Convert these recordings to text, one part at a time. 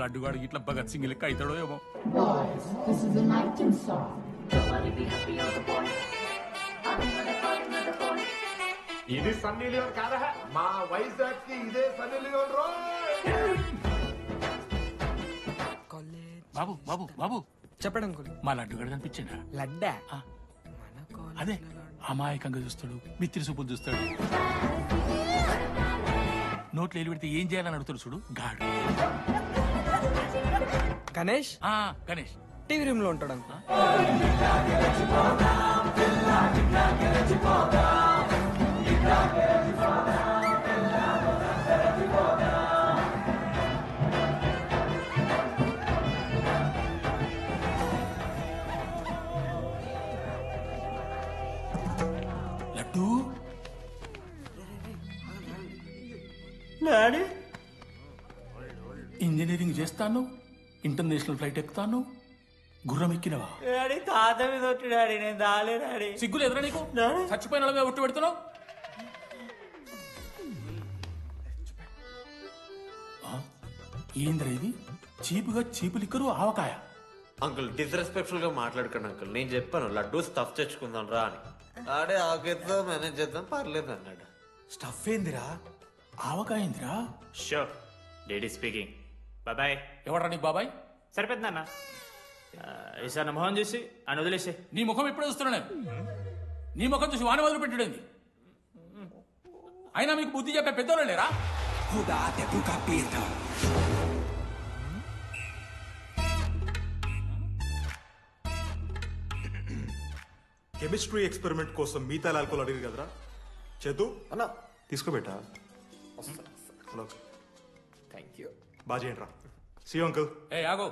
లడ్డుగాడు ఇట్లా భగత్ సింగ్ లెక్క అవుతాడో ఏమో. Boys, this is an acting song. ఇది సన్నీ లియోన్ కాదా? మా వైజాగ్ కి ఇదే సన్నీ లియోన్ రో. బాబు బాబు బాబు చెప్పడం అంకుల్. మా లడ్డుగాడు కనిపించిందా? లడ్డా అదే అమాయకంగా చూస్తాడు, మిత్రి సూపులు చూస్తాడు, నోట్లు ఎల్లు పెడితే ఏం చేయాలని అడుగుతాడు చూడు గాడు. గణేష్ గణేష్ టీవీ రూమ్ లో ఉంటాడు అంకుల్. లడ్డు ఇంజనీరింగ్ చేస్తాను, ఇంటర్నేషనల్ ఫ్లైట్ ఎక్కుతాను, గుర్రం ఎక్కినవా? తాత మీద ఒట్టు డాడీ, నేను దాలే డాడీ. సిగ్గులు ఎదురా నీకు? చచ్చిపోయిన వాళ్ళ మీద ఒట్టు పెడుతున్నావు. ఏంద్రా ఇది? చీపుగా చీపు లిక్కరు ఆవకాయ. అంకుల్ డిస్రెస్పెక్ట్ఫుల్ గా మాట్లాడుకోండి అంకుల్. నేను చెప్పాను లడ్డూ స్టఫ్ తెచ్చుకుందాం రా అని. ఆడే ఆకేద్దాం మేనేజ్ చేద్దాం పర్లేదు అన్నాడు. స్టఫ్ ఏందిరా? ఆవకాయ ఏందిరా? Sure daddy speaking. బాబాయ్. ఎవడ్రా నీకు బాబాయ్? సరిపోతుంది అన్న. ఈసారి నా మొహం చూసి అని వదిలేసే. నీ ముఖం ఎప్పుడు చూస్తున్నా నేను? నీ ముఖం చూసి వాన వదిలి పెట్టాడేంది? అయినా మీకు బుద్ధి చెప్పే పెద్దోళ్ళు లేరా? కెమిస్ట్రీ ఎక్స్పెరిమెంట్ కోసం మీథైల్ ఆల్కహాల్ అడిగారు కదరా చేతు అన్న తీసుకోబెట్టా. Thank you. బాగా చేయండి రా. C uncle. ఏ ఆగో,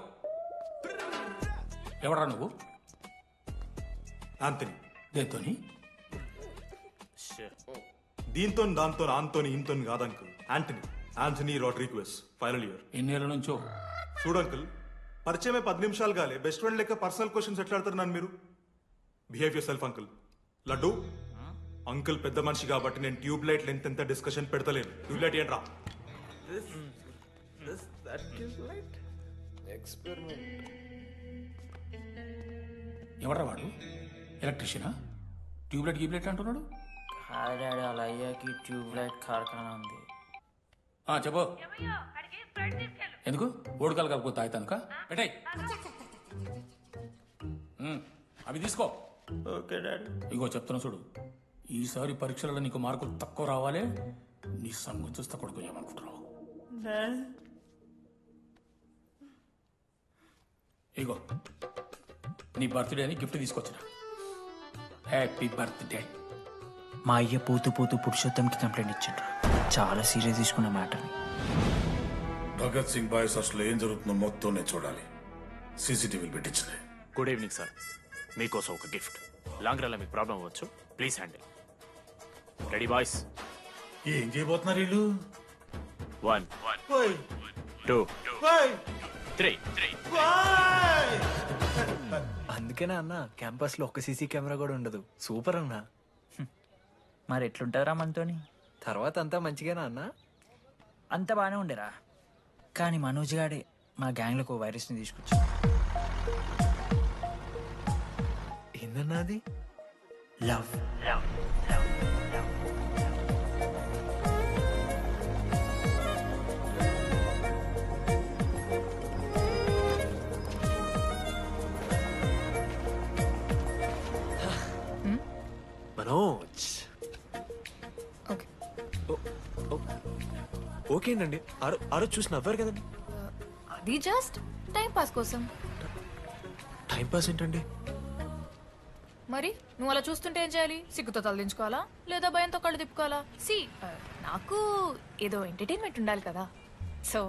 ఎవడరా నువ్వు? ఆంథనీ. దేంతోని? దీంతో దాంతో ఆంతోని ఇంతో కాదు uncle. Anthony Rodrigues, final year. ఎన్నేళ్ళ నుంచో? చూడు అంకుల్, పరిచయమే 10 నిమిషాలు కాలే బెస్ట్ ఫ్రెండ్ లెక్క పర్సనల్ క్వశ్చన్స్ ఎట్లా ఆడతారు నన్ను మీరు? Behave yourself uncle. Laddu uncle పెద్ద మనిషి కాబట్టి నేను ట్యూబ్ లైట్ లెంత్ ఎంత డిస్కషన్ పెడతలేను. ట్యూబ్ లైట్ ఏంట్రా? ఎవడ్రా వాడు? ఎలక్ట్రీషియనా? ట్యూబ్లైట్ గీబ్లైట్ అంటున్నాడు. డాడీ వాళ్ళ అయ్యాకి ట్యూబ్ లైట్ కార్ఖానా ఉంది. చెప్పు. ఎందుకు ఓడికాలు కలుపుతా అవుతానుక పెట్టాయి. అవి తీసుకో. Okay daddy. ఇగో చెప్తున్నా చూడు, ఈసారి పరీక్షలలో నీకు మార్కులు తక్కువ రావాలి. నీ సంగతి చూస్తే కొడుకు ఏమనుకుంటున్నావు? ఇగో నీ బర్త్డే అని గిఫ్ట్ తీసుకొచ్చిన. Happy birthday. మా అయ్య పోతూ పోతూ పురుషోత్తంకి కంప్లైంట్ ఇచ్చిండ్రు. చాలా సీరియస్ తీసుకున్న మ్యాటర్ని. భగత్ సింగ్ బాయ్స్ అసలు ఏం జరుగుతుందో మొత్తం నేను చూడాలి. సీసీటీవీలు పెట్టించింది. గుడ్ ఈవినింగ్ సార్, మీకోసం ఒక గిఫ్ట్. లాంగ్ రన్ లో మీకు ప్రాబ్లం అవ్వచ్చు, ప్లీజ్ హ్యాండిల్. Ready boys? ఏం చేయబోతున్నారు వీళ్ళు? 1 2 3. అందుకేనా అన్న క్యాంపస్ లో ఒక్క సీసీ కెమెరా కూడా ఉండదు. సూపర్ అన్నా. మరి ఎట్లుంటారా మనతోని? తర్వాత అంతా మంచిగానా అన్న? అంత బాగానే ఉండేరా, కానీ మనోజ్ గాడే మా గ్యాంగ్లకు వైరస్ని తీసుకొచ్చా. ఏందన్నా అది? లవ్. మనోజ్ ఓకేనండి. ఆ రోజు చూసి నవ్వారు కదండి. అది జస్ట్ టైం పాస్ కోసం. టైం పాస్ ఏంటండి? మరి నువ్వు అలా చూస్తుంటే ఏం చేయాలి? సిగ్గుతో తలదించుకోవాలా లేదా భయంతో కళ్ళు తిప్పుకోవాలా? సి నాకు ఏదో ఎంటర్టైన్మెంట్ ఉండాలి కదా. సో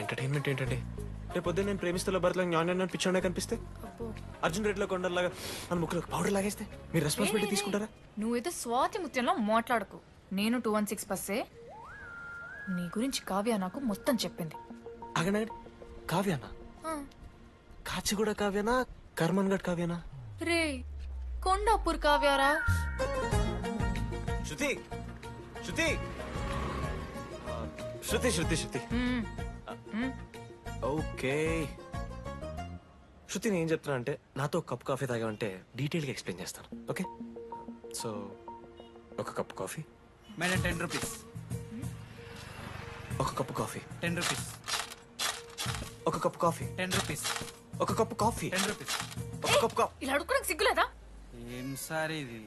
ఎంటర్టైన్మెంట్ ఏంటండి? రేపు పొద్దున్న నేను ప్రేమిస్తున్న భర్తలో జ్ఞానం పిచ్చోడే కనిపిస్తే, అర్జున్ రెడ్డిలో కొండలాగా మన ముక్కులో పౌడర్ లాగేస్తే మీరు రెస్పాన్సిబిలిటీ తీసుకుంటారా? నువ్వైతే స్వాతి ముత్యంలో మాట్లాడకు. నేను 216 బస్సే. నీ గురించి కావ్య నాకు మొత్తం చెప్పింది. అగనా కావ్యానా? కాచిగూడ కావ్యానా? కర్మన్ గడ్ కావ్యానా? రే కొండాపూర్ కావ్యారా? శృతి శృతి శృతి శృతి శృతి ఓకే శృతి నేను ఏం చెప్తున్నా అంటే నాతో ఒక కప్ కాఫీ తాగామంటే డీటెయిల్గా ఎక్స్ప్లెయిన్ చేస్తాను ఓకే సో ఒక కప్ కాఫీ మేడం 10 రూపీస్. ఒక కప్పు కాఫీ 10 రూపీస్. ఒక కప్పు కాఫీ 10 రూపీస్. ఒక కప్పు కాఫీ 10 రూపీస్. ఒక కప్పు కాఫీ ఇలా అడుక్కోడానికి సిగ్గులేదా? ఏం సార్ ఇది?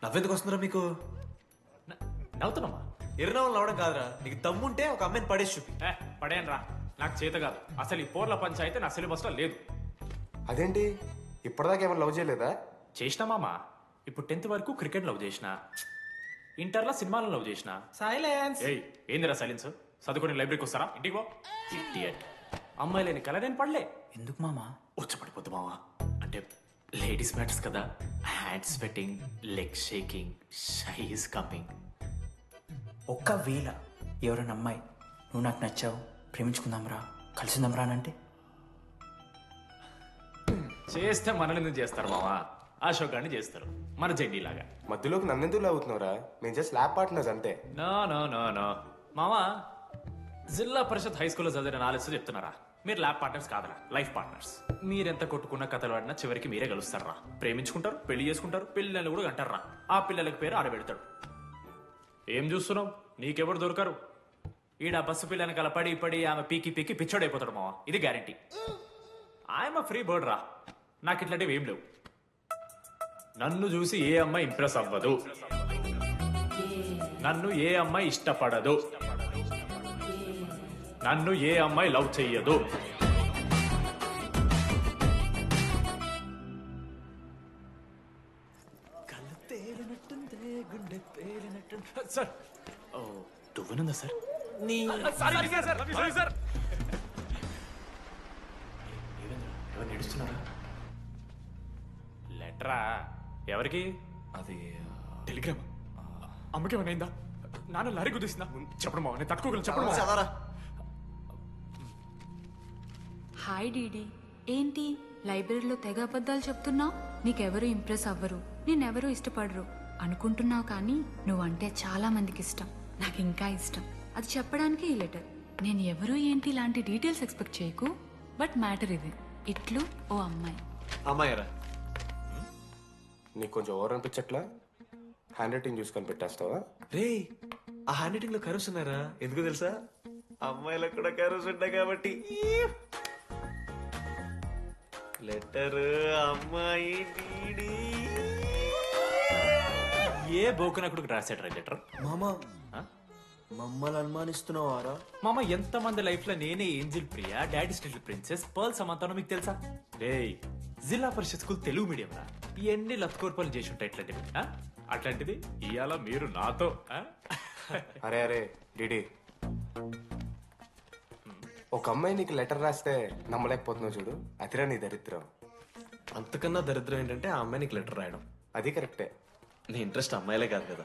నవ్వెందుకు వస్తుందిరా మీకు నవ్వుతున్నామా? ఎర్రనవ్వులు నవ్వడం కాదురా నీకు దమ్ముంటే ఒక అమ్మాయిని పడేసి చూపి పడేయను రా, నాకు చేత కాదు. అసలు ఈ పోర్ల పంచాయితీ నా సిలబస్ లో లేదు. అదేంటి ఇప్పటిదాకా ఏమైనా లవ్ చేయలేదా? చేసినా మామా. ఇప్పుడు 10th వరకు క్రికెట్ లవ్ చేసిన, ఇంటర్లో సినిమాలను లవ్ చేసిన. సైలెన్స్. ఏయ్ ఏందిరా సైలెన్స్? చదువుకుని లైబ్రరీకి వస్తారా? ఇంటికి పో. ఇడియట్. అమ్మాయి లేని కల నేను పడలే. ఎందుకు మామా? వచ్చి పడిపోద్దు మావా. అంటే లేడీస్ మ్యాటర్స్ కదా. Hand sweating, leg shaking, shy is coming. ఒక్కవేళ ఎవరైనా అమ్మాయి నువ్వు నాకు నచ్చావు, ప్రేమించుకుందాంరా, కలిసిందాంరా అని అంటే చేస్తే మనల్ని ఎందుకు చేస్తారు మావా? అశోక్ గారిని చేస్తారు, మన జెండీలాగా. మధ్యలోకి నన్నెందుకు లవ్ అవుతున్నావురా? మేము జస్ట్ ల్యాబ్ పార్ట్నర్స్ అంతే. నో నో నో నో మావా, జిల్లా పరిషత్ హై స్కూల్లో చదివిన నాలెడ్జ్ చెప్తున్నారా? మీరు ల్యాబ్ పార్ట్నర్స్ కాదరా, లైఫ్ పార్ట్నర్స్. మీరెంత కొట్టుకున్న కథలు ఆడినా చివరికి మీరే కలుస్తారా. ప్రేమించుకుంటారు, పెళ్లి చేసుకుంటారు, పిల్లలు కూడా అంటారా. ఆ పిల్లలకి పేరు ఆడబెడతాడు. ఏం చూస్తున్నావు? నీకెవరు దొరకరు. ఈడ బస్సు పిల్లని కల పడి పడి ఆమె పీకి పీకి పిచ్చోడైపోతాడు మావా. ఇది గ్యారంటీ. ఆయమ ఫ్రీ బర్డ్ రా. నాకు ఇట్లాంటివి ఏం లేవు. నన్ను చూసి ఏ అమ్మాయి ఇంప్రెస్ అవ్వదు, నన్ను ఏ అమ్మాయి ఇష్టపడదు, నన్ను ఏ అమ్మాయి లవ్ చెయ్యదు. సార్ దువ్వనుందా సార్? ఎవరు నడుస్తున్నారా? లెటరా? ఎవరికి? అది టెలిగ్రామ్. అమ్మకి ఏమైనా నాన్న లారీ కుదిస్తుందా? చెప్పడం నేను తట్టుకోగలను. చెప్పడం చదవరా. హాయ్ డీడీ, ఏంటి లైబ్రరీలో తెగ అబద్ధాలు చెప్తున్నావు? నీకెవరు ఇంప్రెస్ అవ్వరు, నేనెవరూ ఇష్టపడరు అనుకుంటున్నావు, కానీ నువ్వంటే చాలా మందికి ఇష్టం, నాకు ఇంకా ఇష్టం. అది చెప్పడానికి ఈ లెటర్. నేను ఎవరు ఏంటి ఇలాంటి డీటెయిల్స్ ఎక్స్పెక్ట్ చేయకు, బట్ మ్యాటర్ ఇది. ఇట్లు ఓ అమ్మాయి. అమ్మాయిరా నీకు కొంచెం ఓవర్ అనిపించట్లా? హ్యాండ్ రైటింగ్ చూసుకొని పెట్టేస్తావా? రే ఆ హ్యాండ్ రైటింగ్ లో కరోస్ ఉన్నారా? ఎందుకు తెలుసా? అమ్మాయిలకు కూడా కరోస్ ఉంటాయి కాబట్టి. లెటర్ అమ్మాయి డీడీ. ఏ బోకనకుడికి రాశాడు లెటర్? మామా మమ్మల్ని అనుమానిస్తున్నావారా? మామ, ఎంత మంది లైఫ్ లో నేనే angel Priya, daddy still princess, pearl సమంతానో మీకు తెలుసా? డే జిల్లా పరిషత్ స్కూల్ తెలుగు మీడియం రా. ఎన్ని లత్కోర్పాలు చేసి ఉంటాయి ఇట్లాంటివి. అట్లాంటిది ఇవాళ మీరు నాతో. అరే అరే డిడి, ఒక అమ్మాయి నీకు లెటర్ రాస్తే నమ్మలేకపోతున్నావు చూడు, అతిరా నీ దరిద్రం. అంతకన్నా దరిద్రం ఏంటంటే ఆ అమ్మాయి నీకు లెటర్ రాయడం. అది కరెక్టే. నీ ఇంట్రెస్ట్ అమ్మాయిలే కాదు కదా.